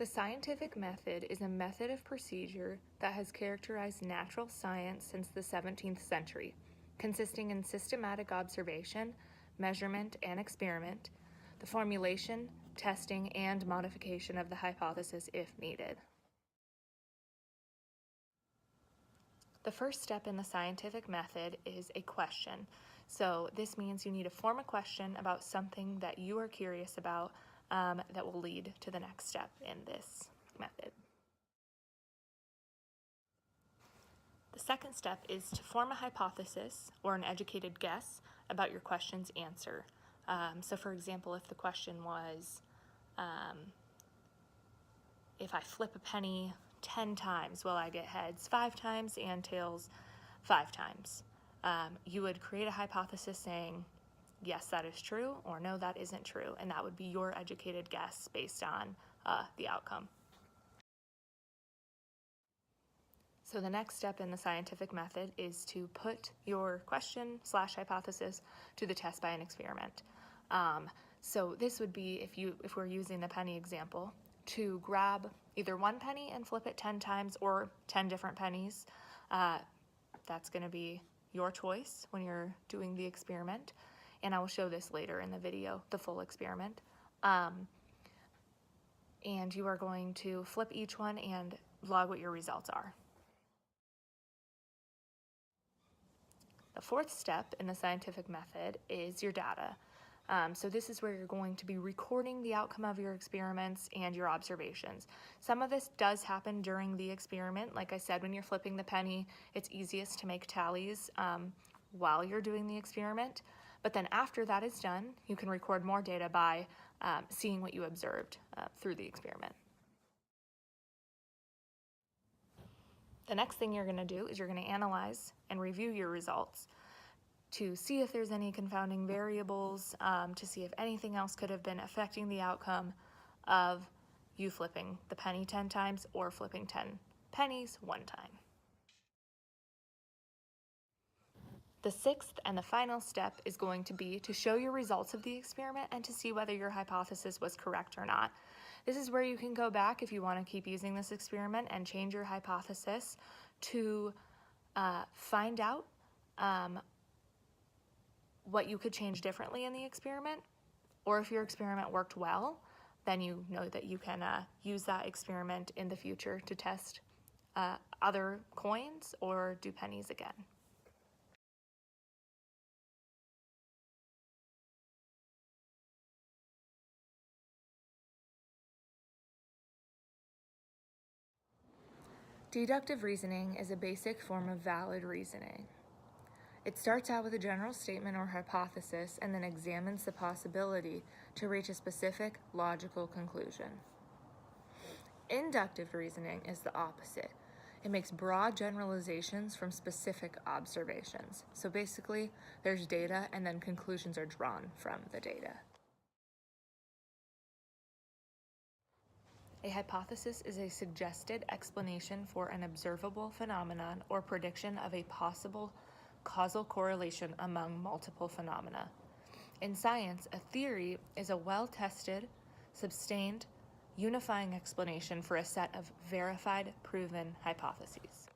The scientific method is a method of procedure that has characterized natural science since the 17th century, consisting in systematic observation, measurement, and experiment, the formulation, testing, and modification of the hypothesis if needed. The first step in the scientific method is a question. So this means you need to form a question about something that you are curious about that will lead to the next step in this method. The second step is to form a hypothesis or an educated guess about your question's answer. So for example, if the question was, if I flip a penny 10 times, will I get heads 5 times and tails 5 times? You would create a hypothesis saying, yes, that is true, or no, that isn't true, and that would be your educated guess based on the outcome. So the next step in the scientific method is to put your question/hypothesis to the test by an experiment. So this would be, if we're using the penny example, to grab either one penny and flip it 10 times or 10 different pennies. That's going to be your choice when you're doing the experiment. And I will show this later in the video, the full experiment. And you are going to flip each one and log what your results are. The fourth step in the scientific method is your data. So this is where you're going to be recording the outcome of your experiments and your observations. Some of this does happen during the experiment. Like I said, when you're flipping the penny, it's easiest to make tallies while you're doing the experiment. But then after that is done, you can record more data by seeing what you observed through the experiment. The next thing you're going to do is you're going to analyze and review your results to see if there's any confounding variables, to see if anything else could have been affecting the outcome of you flipping the penny 10 times or flipping 10 pennies one time. The sixth and the final step is going to be to show your results of the experiment and to see whether your hypothesis was correct or not. This is where you can go back if you want to keep using this experiment and change your hypothesis to find out what you could change differently in the experiment, or if your experiment worked well, then you know that you can use that experiment in the future to test other coins or do pennies again. Deductive reasoning is a basic form of valid reasoning. It starts out with a general statement or hypothesis and then examines the possibility to reach a specific logical conclusion. Inductive reasoning is the opposite. It makes broad generalizations from specific observations. So basically, there's data and then conclusions are drawn from the data. A hypothesis is a suggested explanation for an observable phenomenon or prediction of a possible causal correlation among multiple phenomena. In science, a theory is a well-tested, sustained, unifying explanation for a set of verified, proven hypotheses.